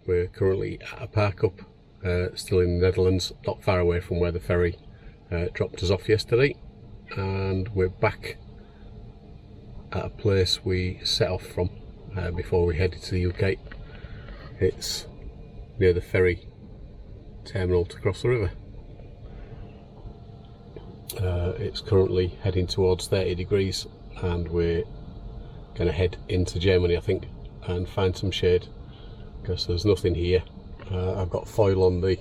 We're currently at a park up, still in the Netherlands, not far away from where the ferry dropped us off yesterday, and we're back at a place we set off from before we headed to the UK. It's near the ferry terminal to cross the river. It's currently heading towards 30 degrees and we're going to head into Germany, I think, and find some shade because there's nothing here. I've got foil on the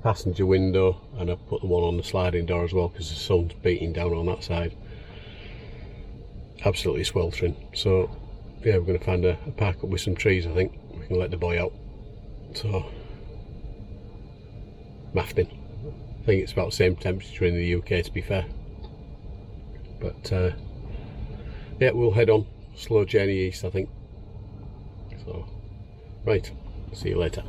passenger window and I've put the one on the sliding door as well because the sun's beating down on that side. Absolutely sweltering. So yeah, we're going to find a park up with some trees. I think we can let the boy out. So mafting. I think it's about the same temperature in the UK, to be fair. But yeah, we'll head on. Slow journey east, I think. So right, see you later.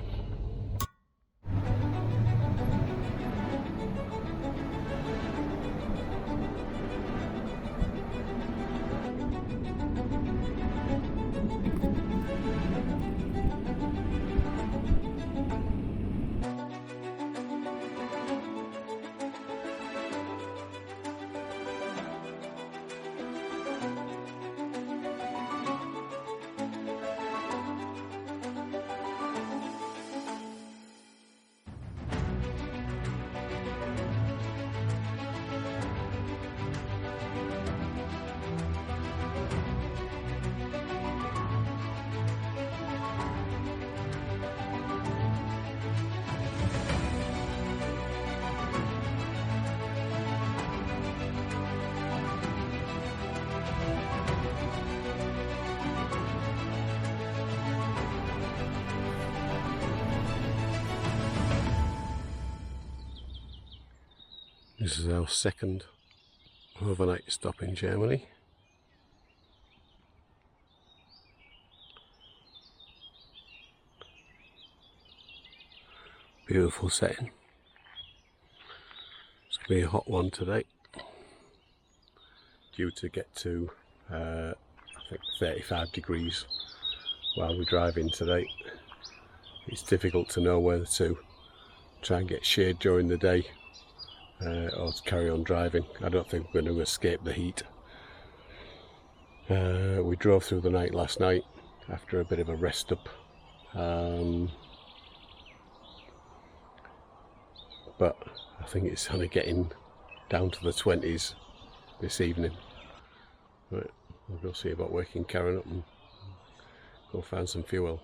This is our second overnight stop in Germany. Beautiful setting. It's going to be a hot one today. Due to get to I think 35 degrees while we're driving today. It's difficult to know whether to try and get shade during the day or to carry on driving. I don't think we're going to escape the heat. We drove through the night last night after a bit of a rest up, but I think it's only getting down to the 20s this evening. Right, we'll go see about waking Karen up and go find some fuel.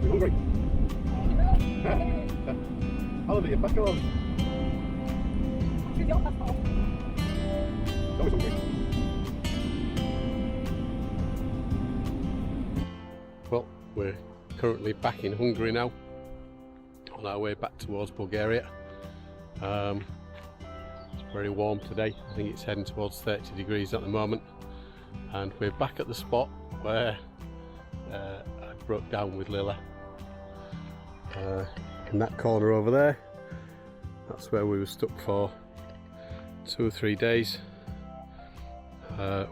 Hungry? Hallelujah, back on. Always hungry. Well, we're currently back in Hungary now, on our way back towards Bulgaria. It's very warm today. I think it's heading towards 30 degrees at the moment, and we're back at the spot where I broke down with Lilla. In that corner over there, that's where we were stuck for 2 or 3 days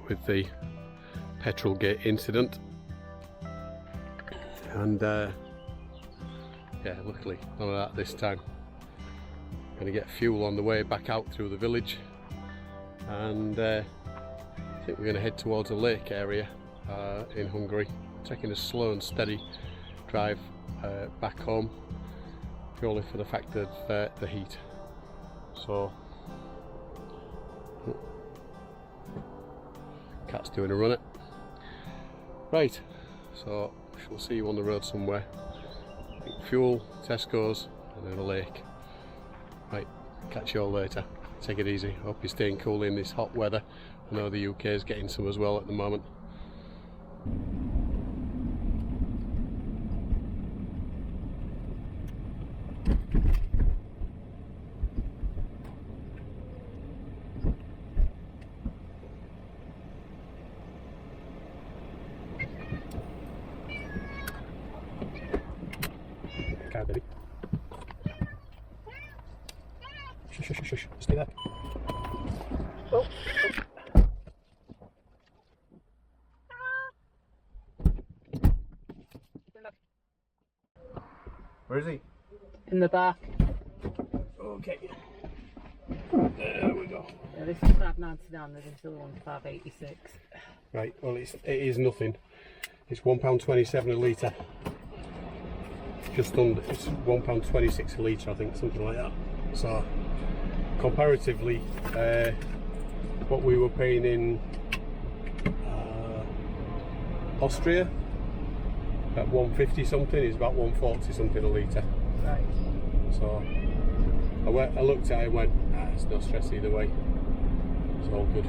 with the petrol gate incident, and yeah, luckily none of that this time. Going to get fuel on the way back out through the village, and I think we're going to head towards a lake area in Hungary, taking a slow and steady drive back home, purely for the fact of the heat. So cat's doing a runner. Right, so we'll see you on the road somewhere. Fuel, Tesco's, and then a lake. Right, catch you all later. Take it easy. Hope you're staying cool in this hot weather. I know the UK is getting some as well at the moment. Car, baby. Shush, shush, shush. Stay there. Oh. Where is he? In the back. Okay. There we go. Yeah, this is £5.99, there's until one £5.86. Right, well it is nothing. It's £1.27 a litre. Just under, it's £1.26 a litre, I think, something like that. So comparatively, what we were paying in Austria at 150 something is about 140 something a litre. Right. So I looked at it and went, it's no stress either way. It's all good.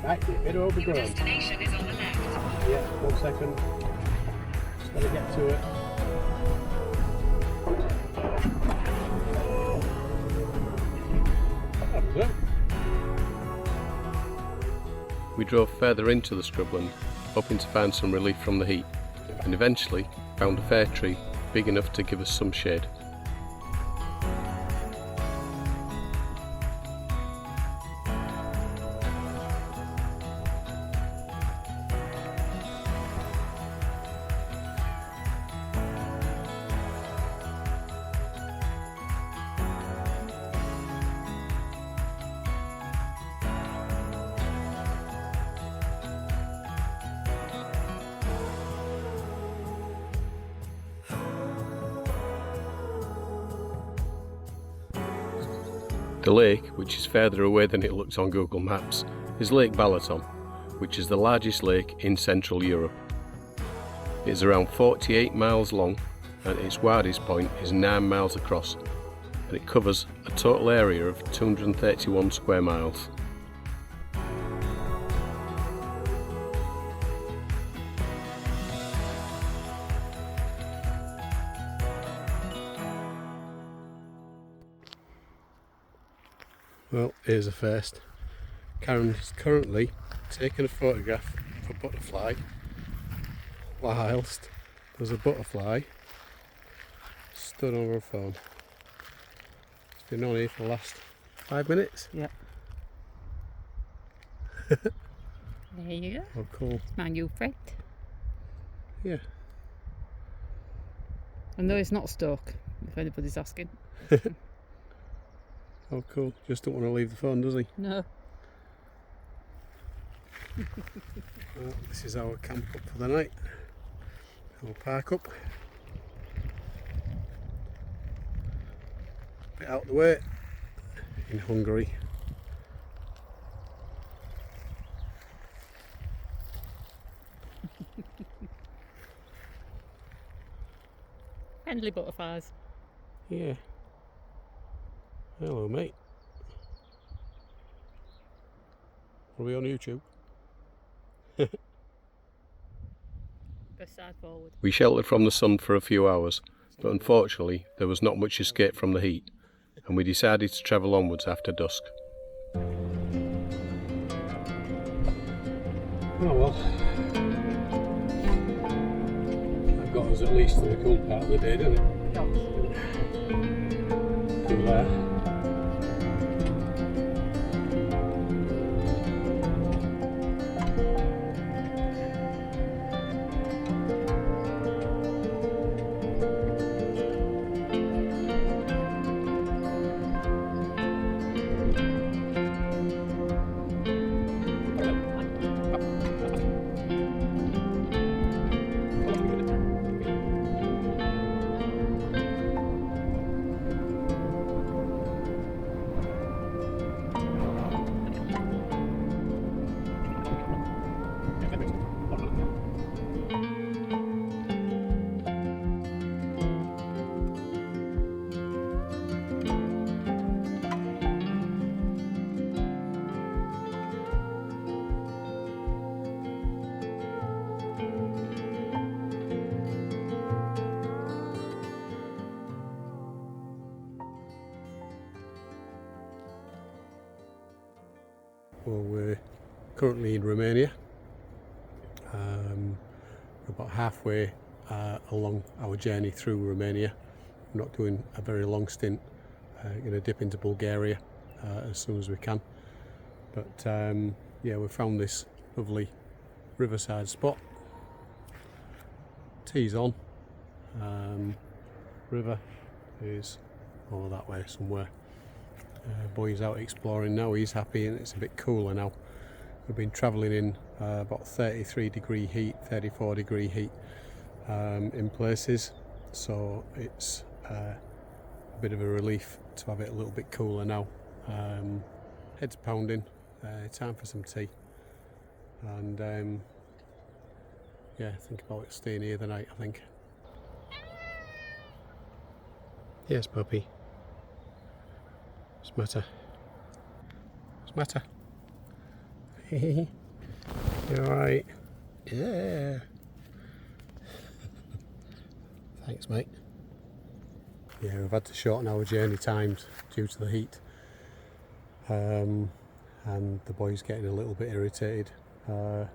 Right, bit overgrown. Your destination is on the left. Yeah, 1 second. Just gotta get to it. That was it. We drove further into the scrubland, hoping to find some relief from the heat, and eventually found a fir tree big enough to give us some shade. The lake, which is further away than it looks on Google Maps, is Lake Balaton, which is the largest lake in Central Europe. It is around 48 miles long and its widest point is 9 miles across, and it covers a total area of 231 square miles. Well, here's a first. Karen is currently taking a photograph of a butterfly whilst there's a butterfly stood on her phone. It's been on here for the last 5 minutes. Yeah. There you go. Oh, cool. My new friend. Yeah. And no, it's not stuck, if anybody's asking. Oh, cool. Just don't want to leave the phone, does he? No. Well, this is our camp up for the night. We'll park up. Bit out the way in Hungary. Friendly butterflies. Yeah. Hello, mate. Are we on YouTube? Best side forward. We sheltered from the sun for a few hours, but unfortunately there was not much escape from the heat, and we decided to travel onwards after dusk. Oh well, that got us at least to the cool part of the day, didn't it? Cool air. Well, we're currently in Romania. We're about halfway along our journey through Romania. We're not doing a very long stint. Going to dip into Bulgaria as soon as we can. But yeah, we found this lovely riverside spot. Tea's on. River is over that way somewhere. Boy's out exploring now, he's happy, and it's a bit cooler now. We've been travelling in about 33 degree heat, 34 degree heat in places, so it's a bit of a relief to have it a little bit cooler now. Head's pounding, time for some tea, and yeah, think about staying here the night, I think. Yes, puppy. What's the matter? What's the matter? You alright? Yeah. Thanks, mate. Yeah, we've had to shorten our journey times due to the heat. And the boy's getting a little bit irritated. Got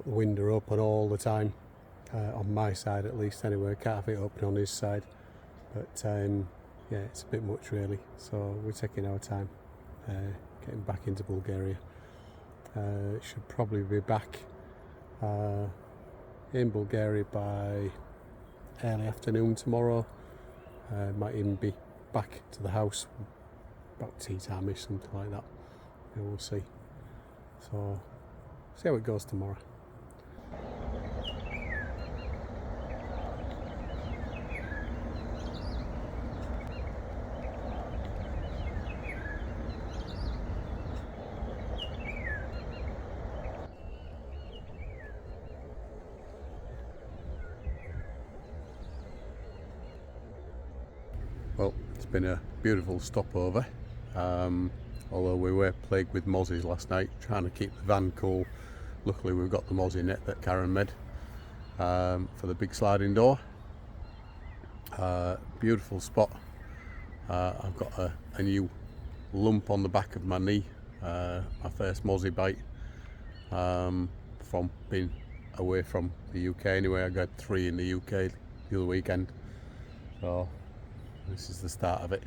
the window open all the time. On my side at least anyway. Can't have it open on his side. But yeah, it's a bit much really, so we're taking our time getting back into Bulgaria. Should probably be back in Bulgaria by early afternoon tomorrow. Might even be back to the house about tea time-ish, something like that. Yeah, we'll see. So, see how it goes tomorrow. Well, it's been a beautiful stopover, although we were plagued with mozzies last night, trying to keep the van cool. Luckily we've got the mozzie net that Karen made for the big sliding door. Beautiful spot. I've got a new lump on the back of my knee, my first mozzie bite from being away from the UK anyway. I got 3 in the UK the other weekend, so this is the start of it.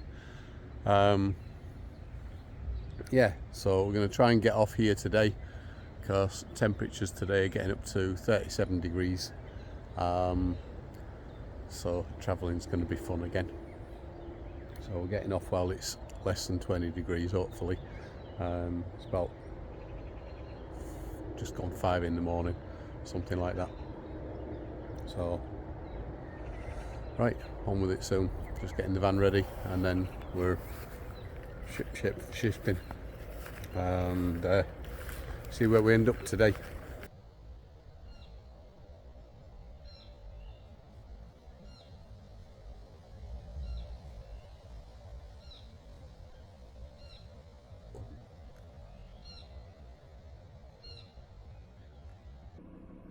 Yeah, so we're going to try and get off here today because temperatures today are getting up to 37 degrees. So travelling's going to be fun again. So we're getting off while it's less than 20 degrees hopefully. It's about just gone 5 in the morning, something like that. So right, on with it soon. Just getting the van ready, and then we're shifting and see where we end up today.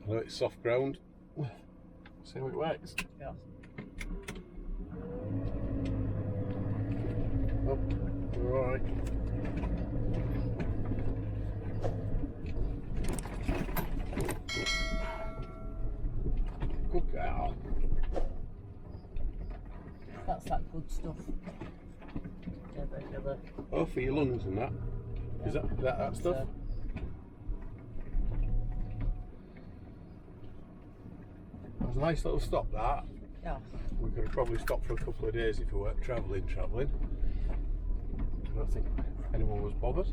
Although it's soft ground, see how it works. Yeah. Oh, you're alright. Good girl. That's that good stuff. Oh, for your lungs and that. Is that stuff? It was a nice little stop, that. Yeah. We could have probably stopped for a couple of days if we weren't travelling. I don't think anyone was bothered.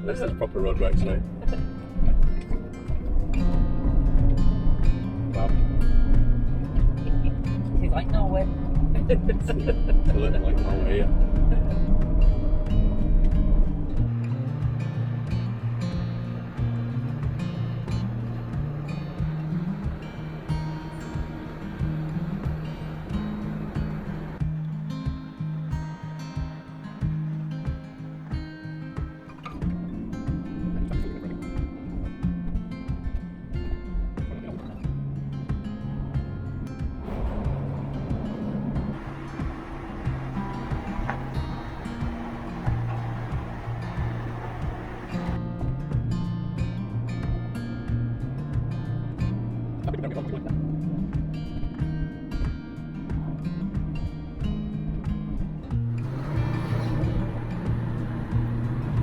This is proper road race, mate. Wow. He's like, no way. It's a little like Norway, yeah.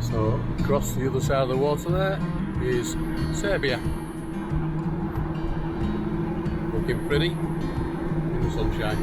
So across the other side of the water there is Serbia. Looking pretty in the sunshine.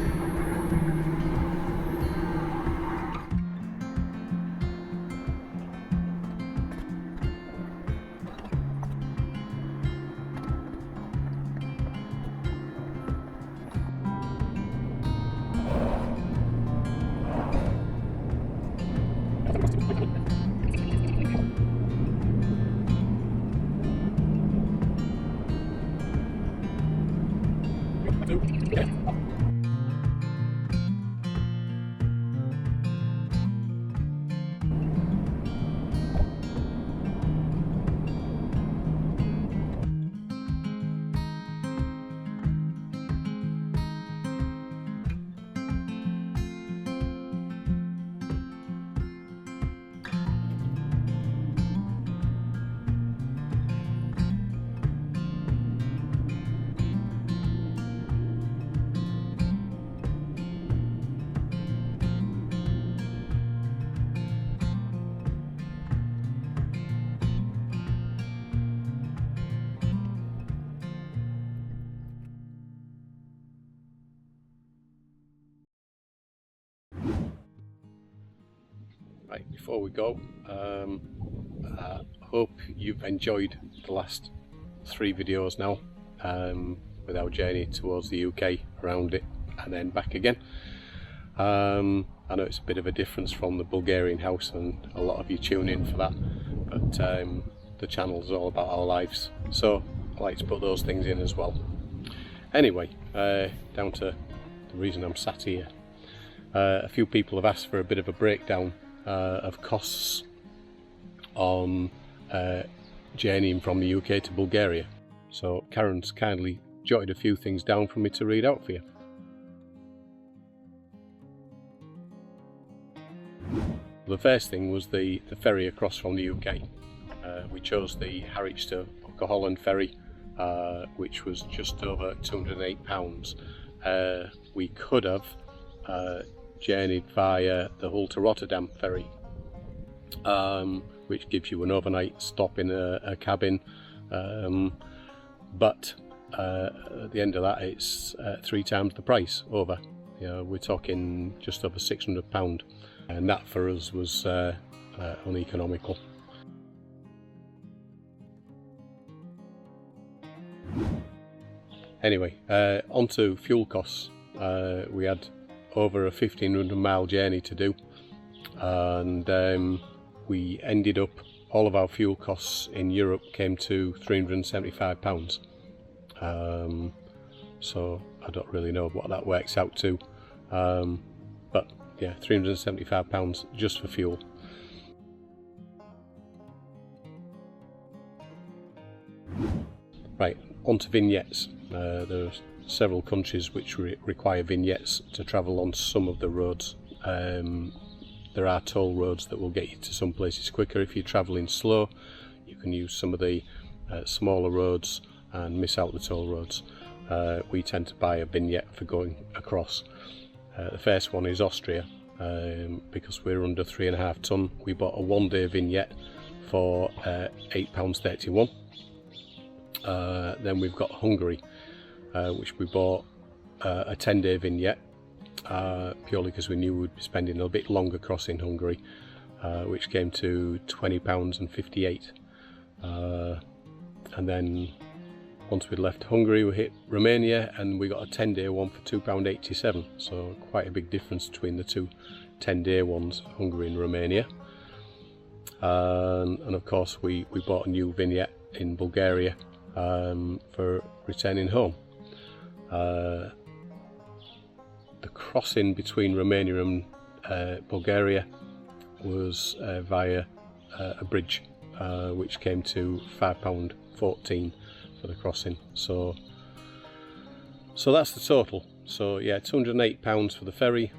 Right, before we go, I hope you've enjoyed the last 3 videos now with our journey towards the UK, around it and then back again. I know it's a bit of a difference from the Bulgarian house and a lot of you tune in for that, but the channel is all about our lives, so I like to put those things in as well. Anyway, down to the reason I'm sat here. A few people have asked for a bit of a breakdown of costs on journeying from the UK to Bulgaria. So Karen's kindly jotted a few things down for me to read out for you. The first thing was the ferry across from the UK. We chose the Harwich to Hook of Holland ferry, which was just over £208. We could have journeyed via the Hull to Rotterdam ferry, which gives you an overnight stop in a cabin, but at the end of that it's 3 times the price over. You know, we're talking just over £600, and that for us was uneconomical. Anyway, on to fuel costs. We had over a 1500 mile journey to do, and we ended up, all of our fuel costs in Europe came to £375. So I don't really know what that works out to, but yeah, £375 just for fuel. Right, on to vignettes. There are several countries which require vignettes to travel on some of the roads. There are toll roads that will get you to some places quicker. If you're travelling slow, you can use some of the smaller roads and miss out the toll roads. We tend to buy a vignette for going across. The first one is Austria. Because we're under 3.5 tonne, we bought a 1-day vignette for £8.31. Then we've got Hungary, which we bought a 10-day vignette, purely because we knew we'd be spending a bit longer crossing Hungary, which came to £20.58. And then once we'd left Hungary, we hit Romania and we got a 10-day one for £2.87. So quite a big difference between the two 10-day ones, Hungary and Romania. And of course we bought a new vignette in Bulgaria for returning home. The crossing between Romania and Bulgaria was via a bridge, which came to £5.14 for the crossing. So that's the total. So yeah, £208 for the ferry,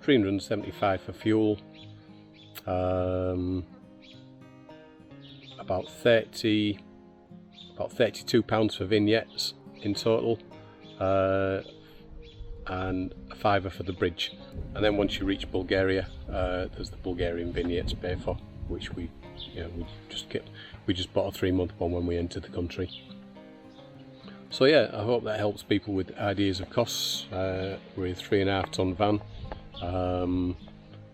£375 for fuel, about £32 for vignettes in total, and a £5 for the bridge. And then once you reach Bulgaria, there's the Bulgarian vignette to pay for, which we just bought a 3-month one when we entered the country. So yeah, I hope that helps people with ideas of costs. We're a 3.5 tonne van,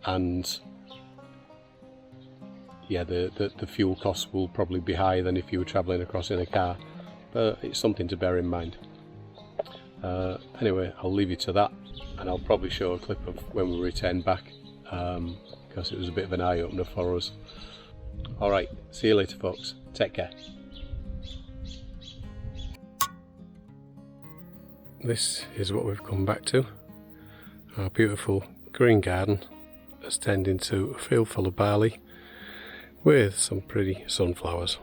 and yeah, the fuel costs will probably be higher than if you were travelling across in a car, but it's something to bear in mind. Anyway, I'll leave you to that, and I'll probably show a clip of when we return back, because it was a bit of an eye-opener for us. Alright, see you later folks, take care. This is what we've come back to. Our beautiful green garden has turned into a field full of barley with some pretty sunflowers.